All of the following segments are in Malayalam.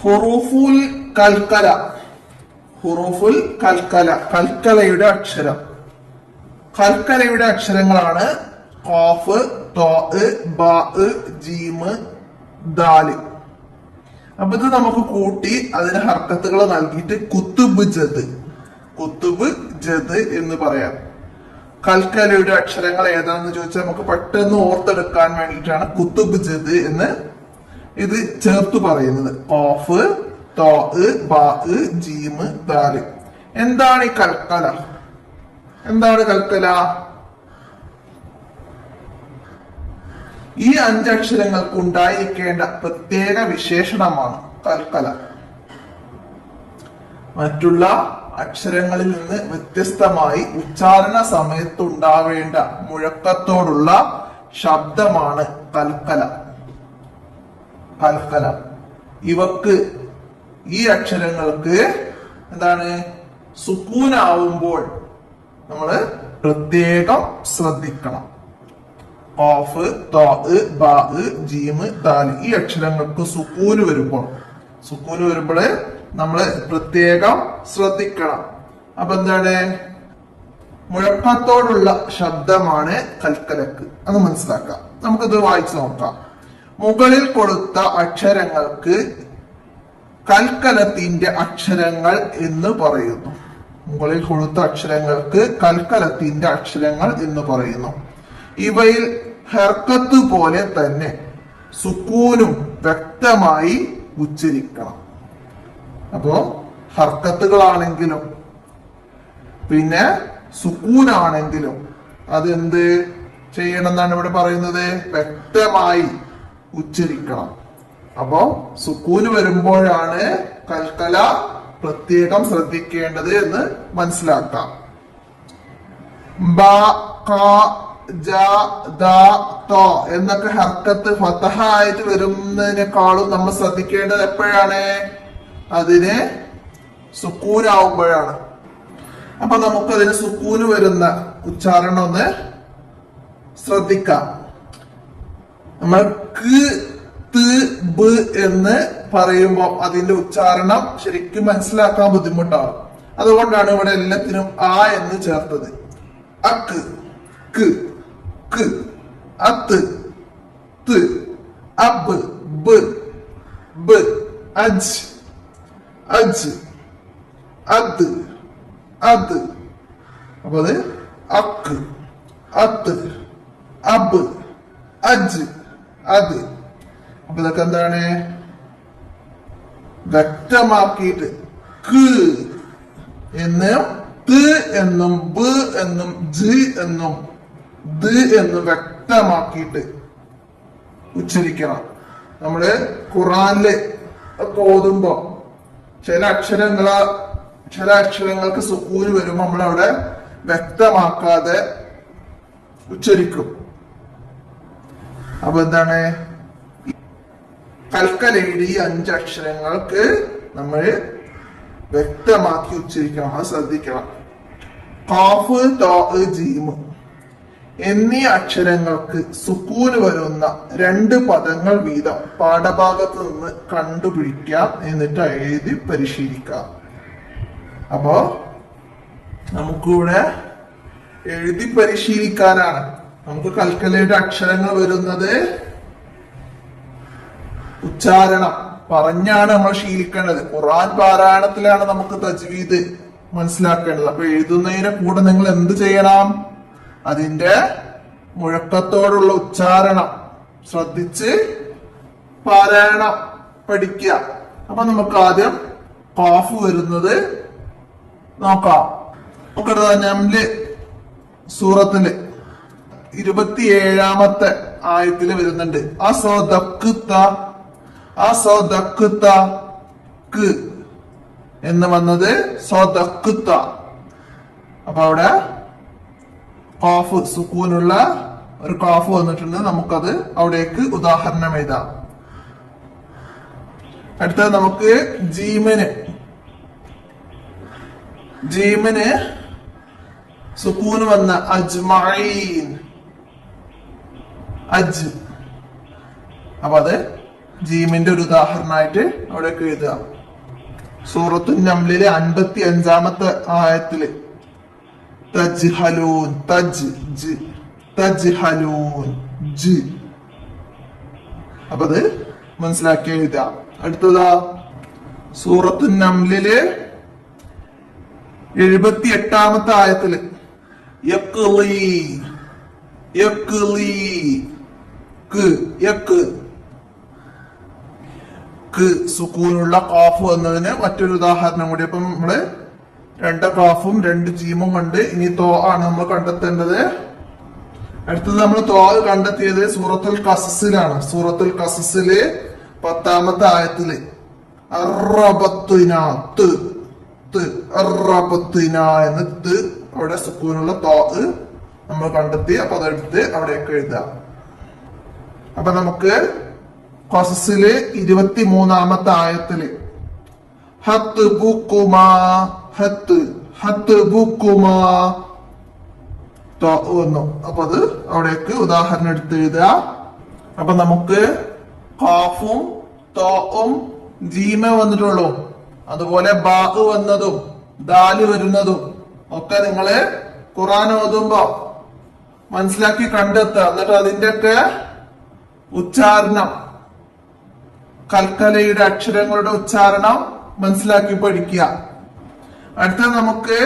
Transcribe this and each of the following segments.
ഹുറൂഫുൽ കൽക്കല. ഹുറൂഫുൽ കൽക്കല, കൽക്കലയുടെ അക്ഷരം. കൽക്കലയുടെ അക്ഷരങ്ങളാണ് ഖാഫ്, ത്വാ, ബാ, ജീം, ദാല്. അപ്പൊ ഇത് നമുക്ക് കൂട്ടി അതിന് ഹർക്കത്തുകൾ നൽകിയിട്ട് കുത്തുബ് ജദ്, കുത്തുബ് ജദ് എന്ന് പറയാം. കൽക്കലയുടെ അക്ഷരങ്ങൾ ഏതാണെന്ന് ചോദിച്ചാൽ നമുക്ക് പെട്ടെന്ന് ഓർത്തെടുക്കാൻ വേണ്ടിയിട്ടാണ് കുത്തുബ് ജദ് എന്ന് ഇത് ചേർത്ത് പറയുന്നത്. ഖാഫ്, ത്വാ, ബാ, ജീം, ദാല്. എന്താണ് ഈ കൽക്കല? എന്താണ് കൽക്കല? ഈ 5 അക്ഷരങ്ങൾക്ക് ഉണ്ടായിരിക്കേണ്ട പ്രത്യേക വിശേഷണമാണ് കൽക്കല. മറ്റുള്ള അക്ഷരങ്ങളിൽ നിന്ന് വ്യത്യസ്തമായി ഉച്ചാരണ സമയത്തുണ്ടാവേണ്ട മുഴക്കത്തോടുള്ള ശബ്ദമാണ് കൽക്കല. കൽക്കല. ഇവക്ക്, ഈ അക്ഷരങ്ങൾക്ക് എന്താണ്, സുക്കൂനാവുമ്പോൾ നമ്മള് പ്രത്യേകം ശ്രദ്ധിക്കണം. ഖാഫ്, ത്വാ, ബാ, ജീം, ദാല്. ഈ അക്ഷരങ്ങൾക്ക് സുക്കൂന് വരുമ്പോൾ നമ്മള് പ്രത്യേകം ശ്രദ്ധിക്കണം. അപ്പൊ എന്താണ്, മുഴക്കത്തോടുള്ള ശബ്ദമാണ് കൽക്കലക്ക്. അത് മനസ്സിലാക്കാം. നമുക്കിത് വായിച്ചു നോക്കാം. മുകളിൽ കൊടുത്ത അക്ഷരങ്ങൾക്ക് കൽക്കലത്തിന്റെ അക്ഷരങ്ങൾ എന്ന് പറയുന്നു. മുകളിൽ കൊടുത്ത അക്ഷരങ്ങൾക്ക് കൽക്കലത്തിന്റെ അക്ഷരങ്ങൾ എന്ന് പറയുന്നു. ഇവയിൽ ഹർക്കത്ത് പോലെ തന്നെ സുക്കൂനും വ്യക്തമായി ഉച്ചരിക്കണം. അപ്പോ ഹർക്കത്തുകളാണെങ്കിലും പിന്നെ സുക്കൂനാണെങ്കിലും അതെന്ത് ചെയ്യണം എന്നാണ് ഇവിടെ പറയുന്നത്? വ്യക്തമായി ഉച്ചരിക്കണം. അപ്പോ സുക്കൂന് വരുമ്പോഴാണ് കൽക്കല പ്രത്യേകം ശ്രദ്ധിക്കേണ്ടത് എന്ന് മനസ്സിലാക്കാം. ബ, ക, ജ, ദ, ത എന്നൊക്കെ ഹർക്കത്ത് ഫതഹ ആയിട്ട് വരുന്നതിനേക്കാളും നമ്മൾ ശ്രദ്ധിക്കേണ്ടത് എപ്പോഴാണ്? അതിന് സുക്കൂനാവുമ്പോഴാണ്. അപ്പൊ നമുക്കതിന് സുക്കൂന് വരുന്ന ഉച്ചാരണം ഒന്ന് ശ്രദ്ധിക്കാം. നമ്മൾ ക്ക്, ത്, ബ് എന്ന് പറയുമ്പോൾ അതിന്റെ ഉച്ചാരണം ശരിക്കും മനസ്സിലാക്കാൻ ബുദ്ധിമുട്ടാവും. അതുകൊണ്ടാണ് ഇവിടെ എല്ലാത്തിനും ആ എന്ന് ചേർത്തത്. അക്ക്, ക്ക്, ക്ക്, അത്ത്, ത്, അബ്, ബ്, ബ്, അജ്, അജ്, അത്, അത്. അപ്പൊ അത് അക്ക്, അത്ത്, അബ്, അജ്, അത്. അപ്പൊ ഇതൊക്കെ എന്താണ്, വ്യക്തമാക്കിയിട്ട് ക്ക് എന്നും ത് എന്നും ബ് എന്നും ജ് എന്നും ദ് എന്നും വ്യക്തമാക്കിയിട്ട് ഉച്ചരിക്കണം. നമ്മള് ഖുറാനില് ഒക്കെ ഓതുമ്പോ ചില അക്ഷരങ്ങൾക്ക് സുക്കൂന് വരുമ്പോ നമ്മളവിടെ വ്യക്തമാക്കാതെ ഉച്ചരിക്കും. അപ്പൊ എന്താണ്, കൽക്കലയുടെ ഈ 5 അക്ഷരങ്ങൾക്ക് നമ്മൾ വ്യക്തമാക്കി ഉച്ചരിക്കണം. അത് ശ്രദ്ധിക്കണം. ഖാഫ്, ത്വാ, ജീം എന്നീ അക്ഷരങ്ങൾക്ക് സുക്കൂന് വരുന്ന 2 പദങ്ങൾ വീതം പാഠഭാഗത്ത് നിന്ന് കണ്ടുപിടിക്കാം, എന്നിട്ട് എഴുതി പരിശീലിക്കാം. അപ്പോ നമുക്കിവിടെ എഴുതി പരിശീലിക്കാനാണ്. നമുക്ക് കൽക്കലയുടെ അക്ഷരങ്ങൾ വരുന്നത് ഉച്ചാരണം പറഞ്ഞാണ് നമ്മൾ ശീലിക്കേണ്ടത്. ഖുർആൻ പാരായണത്തിലാണ് നമുക്ക് തജ്വീദ് മനസ്സിലാക്കേണ്ടത്. അപ്പൊ എഴുതുന്നതിന്റെ കൂടെ നിങ്ങൾ എന്ത് ചെയ്യണം? അതിന്റെ മുഴക്കത്തോടുള്ള ഉച്ചാരണം ശ്രദ്ധിച്ച് പാരായണം പഠിക്കുക. അപ്പൊ നമുക്ക് ആദ്യം ഖാഫ് വരുന്നത് നോക്കാം. നംല് സൂറത്തില് 27-ാമത്തെ ആയത്തില് വരുന്നുണ്ട്. എന്ന് വന്നത് സോദക്കുത്ത. അപ്പൊ അവിടെ ഖാഫ് സുക്കൂനുള്ള ഒരു ഖാഫ് വന്നിട്ടുണ്ട്. നമുക്കത് അവിടേക്ക് ഉദാഹരണം എഴുതാം. അടുത്തത് നമുക്ക് ജീമിന് സുക്കൂന് വന്ന അജ്മഈൻ, അജ്. അപ്പൊ അത് ജീമിന്റെ ഒരു ഉദാഹരണമായിട്ട് അവിടേക്ക് എഴുതുക. സൂറത്തു നംലിലെ 55-ാമത്തെ ആയത്തില് തജ്ഹലൂൻ, തജ്ഹലൂൻ ജ്. അപ്പൊ അത് മനസ്സിലാക്കി എഴുതുക. അടുത്തതാ സൂറത്തു നംലിലെ 78-ാമത്തെ ആയത്തില് യഖ്ലി, യഖ്ലി സുക്കൂനുള്ള ഖാഫ് എന്നതിന് മറ്റൊരു ഉദാഹരണം കൂടി. അപ്പം നമ്മള് 2 ഖാഫും 2 ജീമും കണ്ട്. ഇനി തോ ആണ് നമ്മൾ കണ്ടെത്തേണ്ടത്. അടുത്തത് നമ്മൾ തോ കണ്ടെത്തിയത് സൂറത്തുൽ ഖസസിലാണ്. സൂറത്തുൽ ഖസസിലെ 10-ാമത്തെ ആയത്തില് അർറബത്തുന എന്ന് അവിടെ സുക്കൂനുള്ള തോ നമ്മൾ കണ്ടെത്തി. അപ്പൊ അതെടുത്ത് അവിടെയൊക്കെ എഴുതാം. അപ്പൊ നമുക്ക് ഖസസിലെ 23-ാമത്തെ ആയത്തില് ഹത്ത് ബുക്കുമാ വന്നു. അപ്പൊ അത് അവിടേക്ക് ഉദാഹരണം എടുത്ത് എഴുതുക. അപ്പൊ നമുക്ക് ഖാഫും തോവും ജീമ വന്നിട്ടുള്ളൂ. അതുപോലെ ബാ വന്നതും ദാല് വരുന്നതും ഒക്കെ നിങ്ങള് ഖുർആൻ ഓതുമ്പോ മനസ്സിലാക്കി കണ്ടെത്തുക. എന്നിട്ട് അതിന്റെയൊക്കെ ഉച്ചാരണം, കൽക്കലയുടെ അക്ഷരങ്ങളുടെ ഉച്ചാരണം മനസ്സിലാക്കി പഠിക്കുക. അടുത്ത നമുക്ക്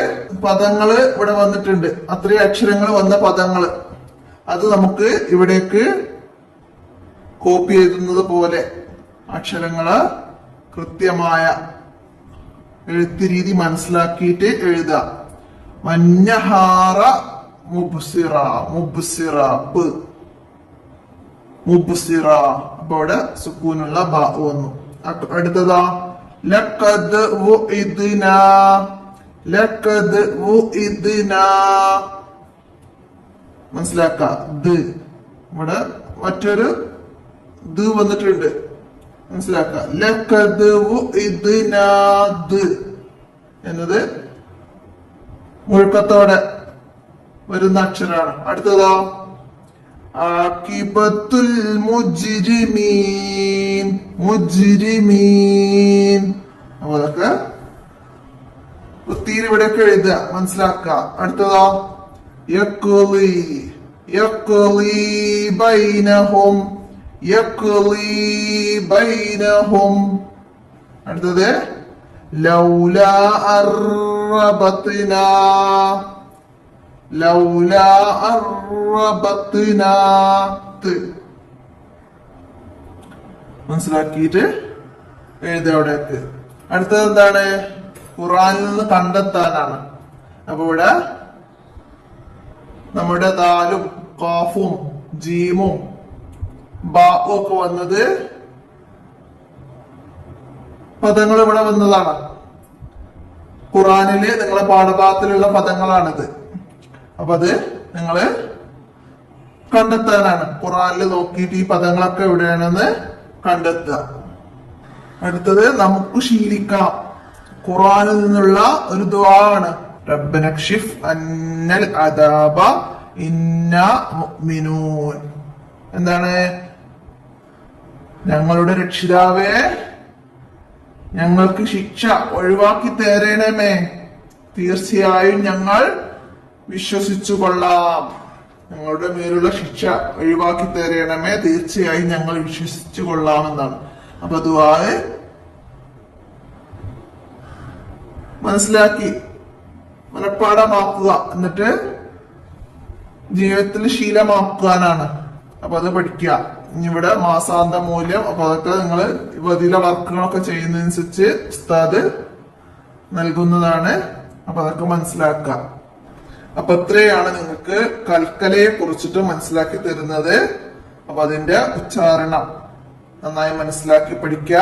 പദങ്ങള് ഇവിടെ വന്നിട്ടുണ്ട്. അത്രയും അക്ഷരങ്ങൾ വന്ന പദങ്ങള് അത് നമുക്ക് ഇവിടേക്ക് കോപ്പി എഴുതുന്നത് പോലെ അക്ഷരങ്ങള് കൃത്യമായ എഴുത്ത് രീതി മനസ്സിലാക്കിയിട്ട് എഴുതുക. മഞ്ഞഹാറ മുബ്സിറ, മുബ്സിറ. അപ്പൊ അവിടെ സുക്കൂനുള്ള ബാ വന്നു. അടുത്തതാ ലഖദ് വുഇദ്നാ, മനസ്സിലാക്ക. ഇവിടെ മറ്റൊരു വന്നിട്ടുണ്ട്, മനസ്സിലാക്ക. ലഖദ് വുഇദ്നാ എന്നത് മുഴക്കത്തോടെ വരുന്ന അക്ഷരാണ്. അടുത്തതോ ആഖിബത്തുൽ മുജ്രിമീൻ, അപ്പൊ അതൊക്കെ വൃത്തിയിൽ ഇവിടെയൊക്കെ എഴുതുക, മനസ്സിലാക്കുക. അടുത്തതോ യഖ്ലി ബൈനഹും. അടുത്തത് ലൗലാ അർറബത്നാ, മനസ്സിലാക്കിയിട്ട് എഴുതുക അവിടേക്ക്. അടുത്തത് എന്താണ്? ഖുർആനിൽ നിന്ന് കണ്ടെത്താനാണ്. അപ്പൊ ഇവിടെ നമ്മുടെ ദാലും ഖാഫും ജീമും ബാഉം ഒക്കെ വന്നത് പദങ്ങൾ ഇവിടെ വന്നതാണ്. ഖുർആനില് നിങ്ങളെ പാഠഭാഗത്തിലുള്ള പദങ്ങളാണിത്. അപ്പൊ അത് നിങ്ങള് കണ്ടെത്താനാണ്. ഖുർആനിൽ നോക്കിയിട്ട് ഈ പദങ്ങളൊക്കെ എവിടെയാണെന്ന് കണ്ടെത്തുക. അടുത്തത് നമുക്ക് ശീലിക്കാം ഖുർആനിൽ നിന്നുള്ള ഒരു ദുആ ആണ്. റബ്ബനക്ഷിഫ് അന്നൽ അദാബ ഇന്നാ മുഅ്മിനൂൻ. എന്താണ്? ഞങ്ങളുടെ രക്ഷിതാവേ, ഞങ്ങൾക്ക് ശിക്ഷ ഒഴിവാക്കി തരണമേ, തീർച്ചയായും ഞങ്ങൾ വിശ്വസിച്ചു കൊള്ളാം. ഞങ്ങളുടെ മേലുള്ള ശിക്ഷ ഒഴിവാക്കി തരണമേ, തീർച്ചയായും ഞങ്ങൾ വിശ്വസിച്ചു കൊള്ളാമെന്നാണ്. അപ്പൊ ദുആ മനസ്സിലാക്കി മനഃപ്പാഠമാക്കുക, എന്നിട്ട് ജീവിതത്തിൽ ശീലമാക്കാനാണ്. അപ്പൊ അത് പഠിക്കുക. ഇനി ഇവിടെ മാസാന്ത മൂല്യം, അപ്പൊ അതൊക്കെ നിങ്ങൾ ഇതിലെ വർക്കുകളൊക്കെ ചെയ്യുന്നതനുസരിച്ച് ഉസ്താദ് നൽകുന്നതാണ്. അപ്പൊ അതൊക്കെ മനസ്സിലാക്കുക. അപ്പൊ ഇത്രയാണ് നിങ്ങൾക്ക് കൽക്കലയെ കുറിച്ചിട്ട് മനസ്സിലാക്കി തരുന്നത്. അപ്പൊ അതിന്റെ ഉച്ചാരണം നന്നായി മനസ്സിലാക്കി പഠിക്കുക.